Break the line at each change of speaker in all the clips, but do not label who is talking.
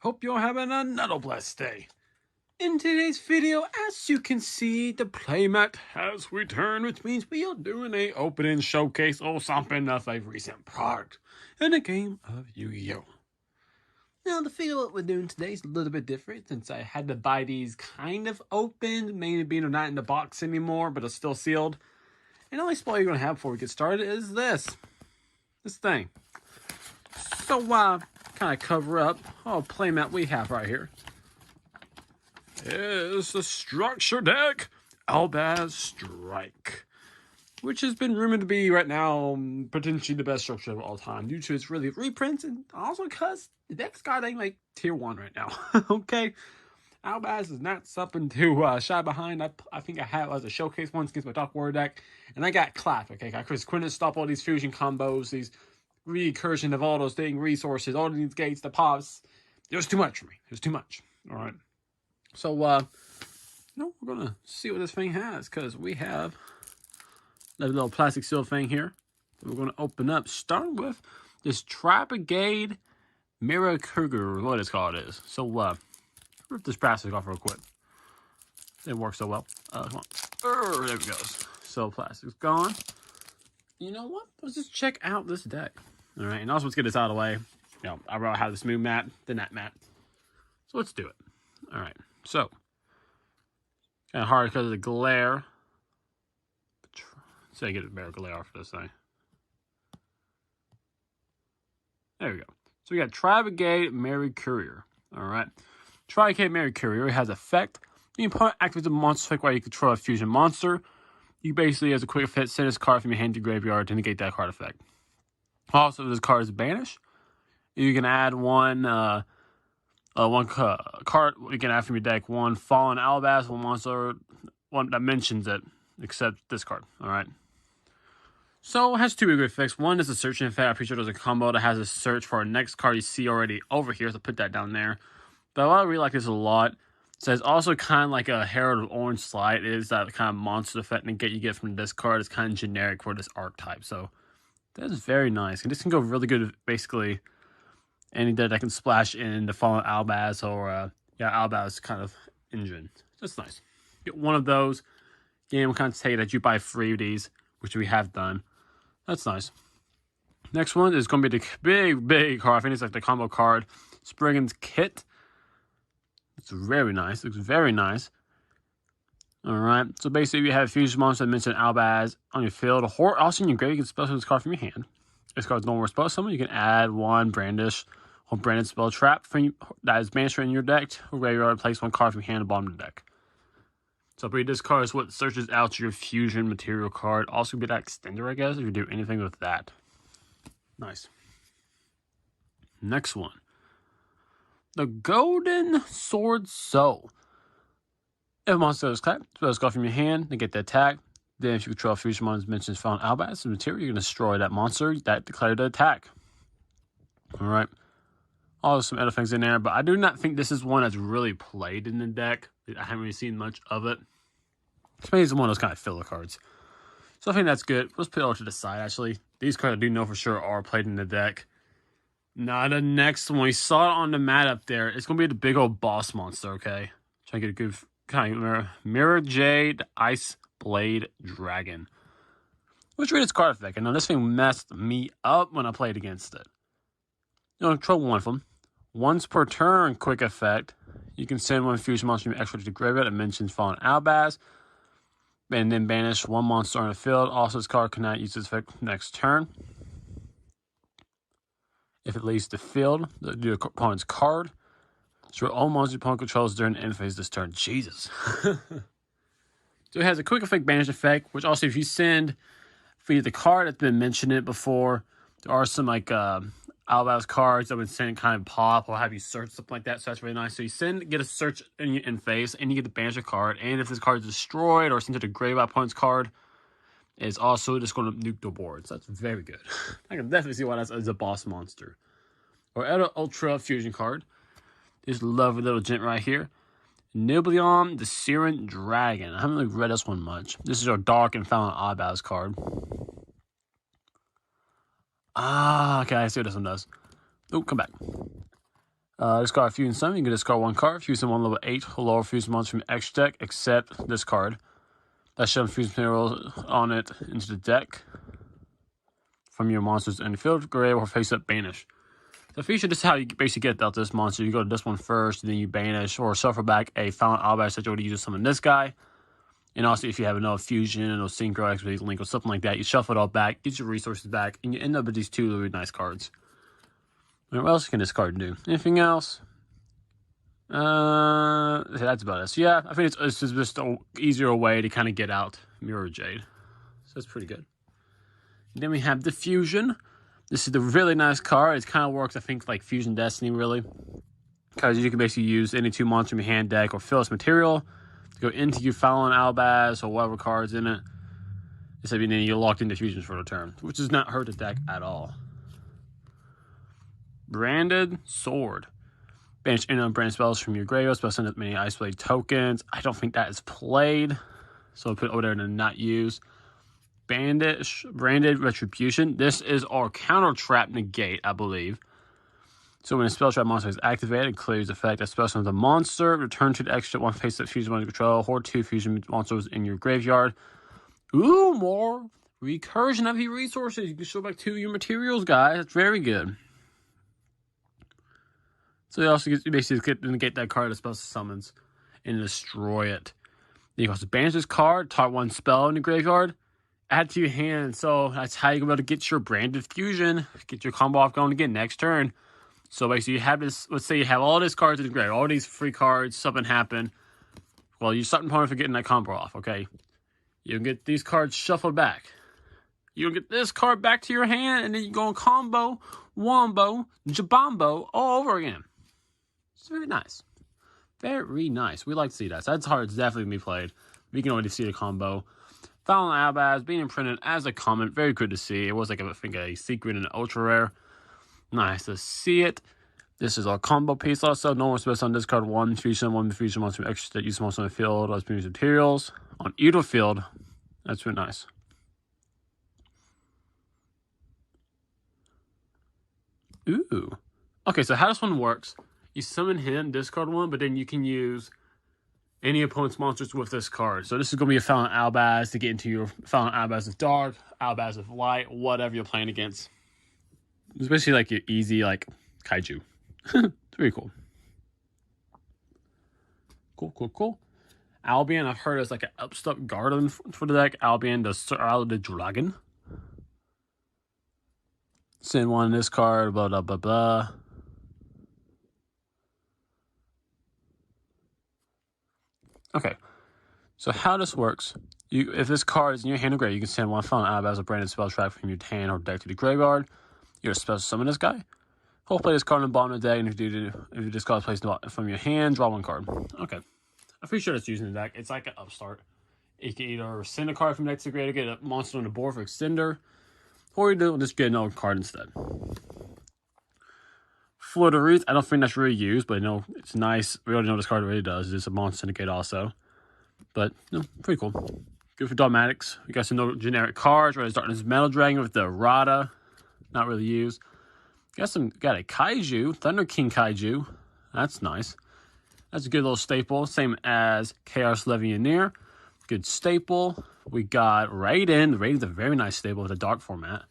Hope you're having another blessed day. In today's video, as you can see, the playmat has returned, which means we are doing a opening showcase or something of a recent product in the game of Yu-Gi-Oh! Now, the video that we're doing today is a little bit different since I had to buy these kind of opened, mainly being they're not in the box anymore, but are still sealed. And the only spoiler you're going to have before we get started is this thing. So, kind of cover up playmat we have right here is the structure deck Albaz Strike, which has been rumored to be right now potentially the best structure of all time due to its really reprints and also because the deck's got like tier 1 right now. Okay, Albaz is not something to shy behind. I think I had it as a showcase once against my Dark Warrior deck, and I got clapped. Okay, I couldn't stop all these fusion combos, these recursion of all those things, resources, all these gates, the pops. It was too much for me. It was too much. All right. So, we're going to see what this thing has, because we have that little plastic seal thing here that we're going to open up, starting with this Trapagade Mirror Cougar, what it's called is. So, rip this plastic off real quick. It works so well. Come on. There it goes. So, plastic's gone. You know what? Let's just check out this deck. All right, and also let's get this out of the way. You know, I'd rather have the smooth mat than that mat. So let's do it. All right, so kind of hard because of the glare. So I get a better glare for this thing. There we go. So we got Trapagade Mary Courier. All right, Trapagade Mary Courier has effect. You can activate a monster effect while you control a fusion monster. You basically, as a quick effect, send this card from your hand to graveyard to negate that card effect. Also, if this card is banished, you can add one card you can add from your deck. One Fallen Albaz, one monster, one that mentions it, except this card. All right. So it has two good effects. One is a searching effect. I'm pretty sure there's a combo that has a search for a next card you see already over here. So put that down there. But I really like this a lot. So it's also kind of like a Herald of Orange Slide. It is that kind of monster effect and you get from this card. It's kind of generic for this archetype. So that is very nice. And this can go really good with basically any deck that can splash in the Fallen Albaz or Albaz kind of engine. That's nice. Get one of those. Game will kind of tell you that you buy 3 of these, which we have done. That's nice. Next one is going to be the big card. I think it's like the combo card. Spriggan's Kit. It's very nice. Looks very nice. Alright. So basically, you have a fusion monster that mentioned Albaz on your field. Or also in your grave, you can spell this card from your hand. This card's no more spell summon. You can add one Brandish or Branded Spell Trap that is banished in your deck. Or graveyard, place one card from your hand at the bottom of the deck. So this card is what searches out your fusion material card. Also, be that extender, I guess, if you do anything with that. Nice. Next one. The Golden Sword Soul. If a monster is clapped, spells go from your hand to get the attack. Then if you control a fusion monster mentions found Albaz material, you're going to destroy that monster that declared the attack. Alright. Also some other things in there, but I do not think this is one that's really played in the deck. I haven't really seen much of it. Maybe it's one of those kind of filler cards. So I think that's good. Let's put it all to the side, actually. These cards I do know for sure are played in the deck. Now, the next one, we saw it on the mat up there. It's going to be the big old boss monster, okay? Trying to get a good kind of Mirror Jade Ice Blade Dragon. Which read its card effect. I know this thing messed me up when I played against it. You know, control one of them. Once per turn, quick effect. You can send one fusion monster from extra to the graveyard that mentions Fallen Albaz. And then banish one monster on the field. Also, this card cannot use this effect next turn. If it leaves the field, the opponent's card. So all monsters your opponent controls during the end phase this turn. Jesus. So it has a quick effect banish effect, which also if you send for the card that's been mentioned before, there are some like Albaz cards that would send kind of pop or have you search something like that. So that's really nice. So you get a search in your end phase and you get the banish card. And if this card is destroyed or sent to the grave by opponent's card, it's also just going to nuke the board. So that's very good. I can definitely see why that's a boss monster. Or other Ultra Fusion card. This lovely little gent right here. Nibleon the Siren Dragon. I haven't really read this one much. This is our Dark and Found Albaz card. Okay, I see what this one does. Oh, come back. Discard a Fusion Summon. You can discard 1 card. Fusion 1 level 8 or lower Fusion monster from your extra deck, except this card. That's showing Fusion material on it into the deck from your monsters in the field, grave, or face up banish. The feature, this is how you basically get out this monster. You go to this one first, and then you banish or suffer back a Fallen Albaz that you already use to summon this guy. And also, if you have enough Fusion or Synchro, Expedition Link, or something like that, you shuffle it all back, get your resources back, and you end up with these 2 really nice cards. And what else can this card do? Anything else? That's about it. So yeah, I think it's just an easier way to kind of get out Mirror Jade. So that's pretty good. And then we have the Fusion. This is the really nice card. It kind of works, I think, like Fusion Destiny, really. Because you can basically use any 2 monsters from your hand deck or fill its material to go into your Fallen Albaz or whatever cards in it. Except then you're locked into Fusions for the turn, which does not hurt the deck at all. Branded Sword. Banish any unbranded spells from your graveyard. Spell send up many Ice Blade tokens. I don't think that is played, so I'll put it over there and not use. Branded Retribution. This is our counter trap negate, I believe. So when a spell trap monster is activated, it clears the effect that spell summons the monster. Return to the extra 1 face that Fusion monster control. Hoard 2 Fusion monsters in your graveyard. Ooh, more recursion of your resources. You can show back 2 of your materials, guys. That's very good. So you also basically negate that card that spell summons and destroy it. Then you can also banish this card, target 1 spell in the graveyard, add to your hand. So that's how you're able to get your Branded Fusion, get your combo off going again next turn. So basically you have this, let's say you have all these cards in the graveyard, all these free cards, something happened. Well, you're starting opponent for getting that combo off, okay? You can get these cards shuffled back. You'll get this card back to your hand, and then you go on combo, wombo, jabombo all over again. It's very nice. Very nice. We like to see that. So that's hard. It's definitely going to be played. We can already see the combo. Fallen Albaz being imprinted as a comment. Very good to see. It was like, I think, a secret and an ultra rare. Nice to see it. This is our combo piece also. No one special on this card. 1 Fusion monster extra that use monster on the field as previous materials. On either field. That's really nice. Ooh. Okay, so how this one works. You summon him, discard 1, but then you can use any opponent's monsters with this card. So this is going to be a Fallen Albaz to get into your Fallen Albaz of Dark, Albaz of Light, whatever you're playing against. It's basically like your easy, like, kaiju. It's very cool. Cool. Albion, I've heard it's like an upstart garden for the deck. Albion, the dragon. Send 1 this card, blah, blah, blah, blah. Okay, so how this works, if this card is in your hand or graveyard, you can send 1 Fallen Albaz or Branded spell trap from your hand or deck to the graveyard. You're supposed to summon this guy. Hold play this card on the bottom of the deck, and if you discard place from your hand, draw 1 card. Okay, I'm pretty sure it's using the deck. It's like an upstart. You can either send a card from deck to the graveyard, get a monster on the board for extender, or you just get another card instead. Fleur-de-Lis, I don't think that's really used, but no, it's nice. We already know this card really does. It's a monster syndicate also. But, no, pretty cool. Good for dogmatics. We got some no generic cards. Red Darkness Metal Dragon with the errata. Not really used. Got a Kaiju, Thunder King Kaiju. That's nice. That's a good little staple. Same as Chaos Legionnaire. Good staple. We got Raiden. Raiden's a very nice staple with a dark format.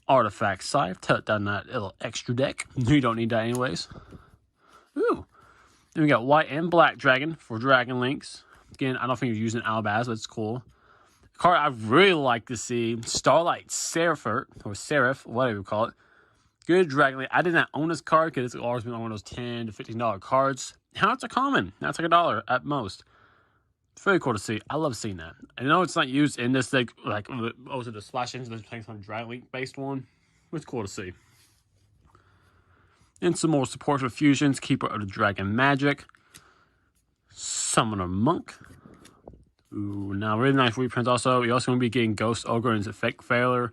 Artifact Scythe. Tuck down that little extra deck. You don't need that anyways. Ooh. Then we got White and Black Dragon for Dragon Links. Again, I don't think you're using Albaz, but it's cool. Card I really like to see. Starlight Seraph, or Seraph, whatever you call it. Good Dragon Link. I did not own this card because it's always been one of those $10 to $15 cards. Now it's a common. Now it's like $1 at most. It's very cool to see. I love seeing that. I know it's not used in this deck, like also the Splash Engine that's playing some Dragon Link based one. It's cool to see. And some more support for fusions. Keeper of the Dragon Magic. Summoner Monk. Ooh, now really nice reprints also. You're also going to be getting Ghost Ogre and Effect Failure.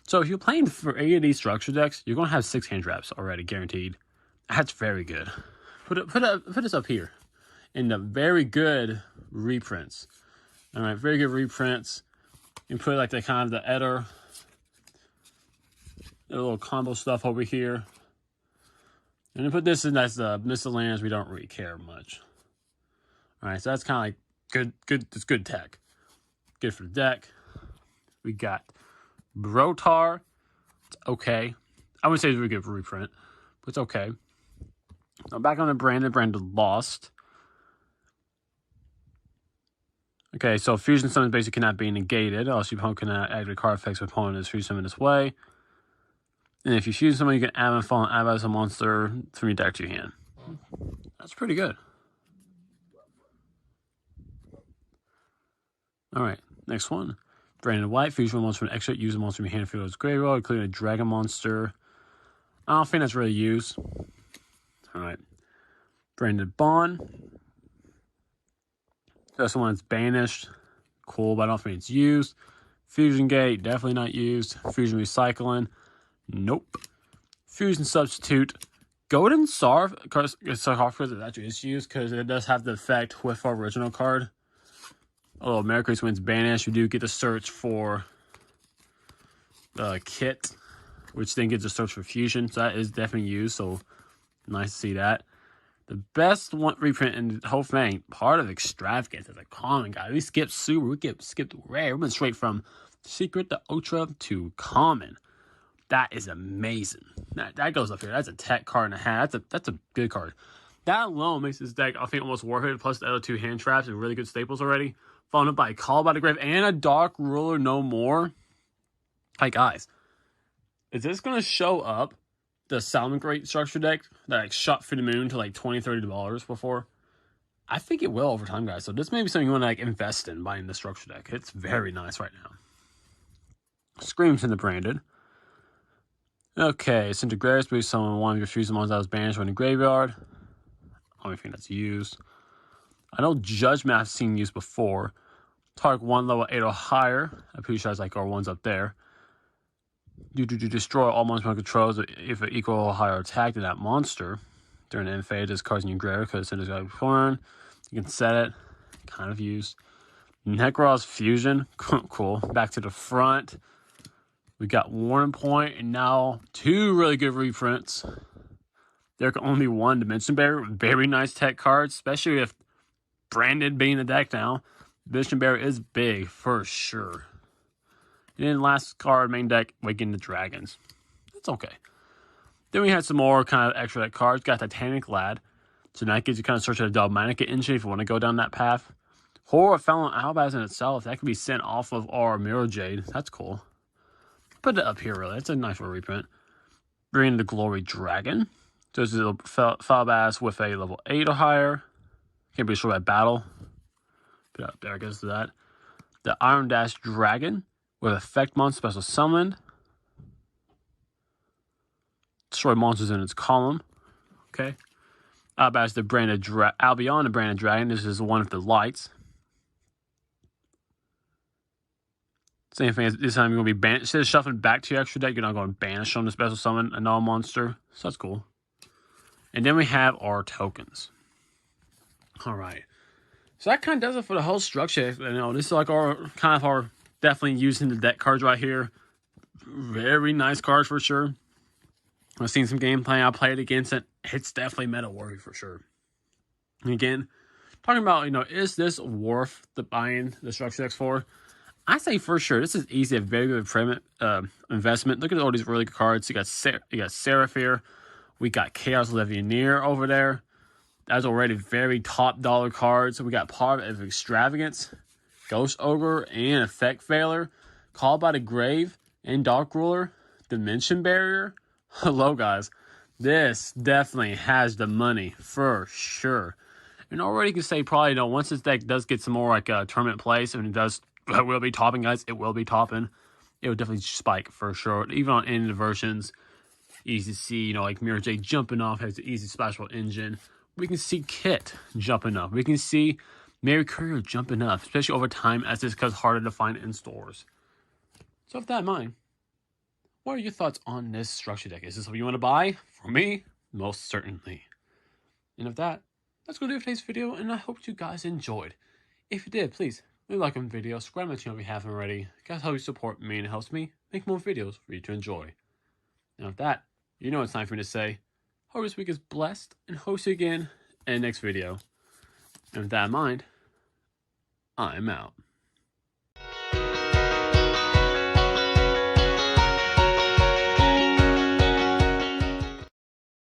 So if you're playing for any of these structure decks, you're going to have 6 hand traps already, guaranteed. That's very good. Put this up here. In the very good reprints. Alright, very good reprints. You can put like the kind of the Eder. The little combo stuff over here. And then put this in as the miscellaneous. We don't really care much. All right, so that's kind of like good. It's good tech. Good for the deck. We got Brotar. It's okay. I wouldn't say it's a really good reprint, but it's okay. Now back on the Branded. Branded lost. Okay, so fusion summons basically cannot be negated. Also, your opponent cannot activate card effects if opponent is fusion summoned this way. And if you fusion someone, you can add and fall and add as a monster from your deck to your hand. That's pretty good. Alright, next one. Branded White, fusion monster from an extra, use a monster from your hand field as graveyard, including a dragon monster. I don't think that's really used. Alright. Branded Bond. That's the one that's banished. Cool, but I don't think it's used. Fusion Gate, definitely not used. Fusion Recycling, nope. Fusion Substitute. Golden Sarcophagus actually is used because it does have the effect with our original card. Although Mercury's when it's banished, you do get to search for the kit, which then gets a search for fusion. So that is definitely used. So nice to see that. The best one reprint in the whole thing, part of Extravagance is a common guy. We skipped super, we skipped rare. We went straight from secret to ultra to common. That is amazing. That goes up here. That's a tech card and a half. That's a good card. That alone makes this deck, I think, almost worth it. Plus the other two hand traps and really good staples already. Followed up by a Call by the Grave and a Dark Ruler no more. Hey guys, is this going to show up the Salmon Great structure deck that like shot through the moon to like $20-$30 before? I think it will over time, guys. So this may be something you want to like invest in, buying the structure deck. It's very nice right now. Screams in the Branded. Okay, Disintegratus, but summon one of your fusion ones that was banished from the graveyard. Only thing that's used. I know Judgment I've seen used before. Target 1 level 8 or higher. I'm pretty sure it's like our ones up there. You destroy all monsters one controls if an equal or higher attack to that monster. During the end phase, this card's in your graveyard because it's got a turn. You can set it. Kind of used. Necros Fusion. Cool. Back to the front. We got Warning Point and now two really good reprints. There can only be one Dimension Barrier. Very nice tech cards, especially if Branded being the deck now. Dimension Barrier is big for sure. And then last card, main deck, Waking the Dragons. That's okay. Then we had some more kind of extra deck cards. Got Titanic Lad. So that gives you kind of search at a Dogmanica engine if you want to go down that path. Horror Felon Albaz in itself. That could be sent off of our Mirror Jade. That's cool. Put it up here, really. It's a nice little reprint. Bring the Glory Dragon. So this is a Falbass with a level 8 or higher. Can't be sure by battle. Put it up there, I guess, to that. The Iron Dash Dragon with effect monster special summoned. Destroy monsters in its column. Okay. Albaz the Branded Albion, the Branded Dragon. This is one of the lights. Same thing as this time you're going to be banished. Instead of shuffling back to your extra deck, you're not going to banish on the special summon a non-monster. So that's cool. And then we have our tokens. Alright. So that kind of does it for the whole structure. You know, this is like our kind of our definitely using the deck cards right here. Very nice cards for sure. I've seen some gameplay. I played against it. It's definitely meta worthy for sure. And again, talking about, you know, is this worth the buying the structure decks for? I say for sure. This is easy, a very good investment. Look at all these really good cards. You got Seraphir. We got Chaos Legionnaire over there. That's already very top dollar cards. So we got part of Extravagance, Ghost Ogre, and Effect Veiler, Call by the Grave, and Dark Ruler, Dimension Barrier. Hello, guys. This definitely has the money for sure. And already you can say probably, you know, once this deck does get some more like tournament plays, and it will be topping, guys. It will be topping. It will definitely spike for sure. Even on any of the versions, easy to see, you know, like Mirror J jumping off, has the easy splash roll engine. We can see Kit jumping up. We can see Mary Courier jumping up, especially over time as this becomes harder to find in stores. So with that in mind, what are your thoughts on this structure deck? Is this something you want to buy? For me, most certainly. And with that, that's going to do it for today's video, and I hope you guys enjoyed. If you did, please leave a like on the video, subscribe to my channel if you haven't already. Guys, help you support me and it helps me make more videos for you to enjoy. And with that, you know it's time for me to say, Hope this week is blessed, and hope to see you again in the next video. And with that in mind, I'm out.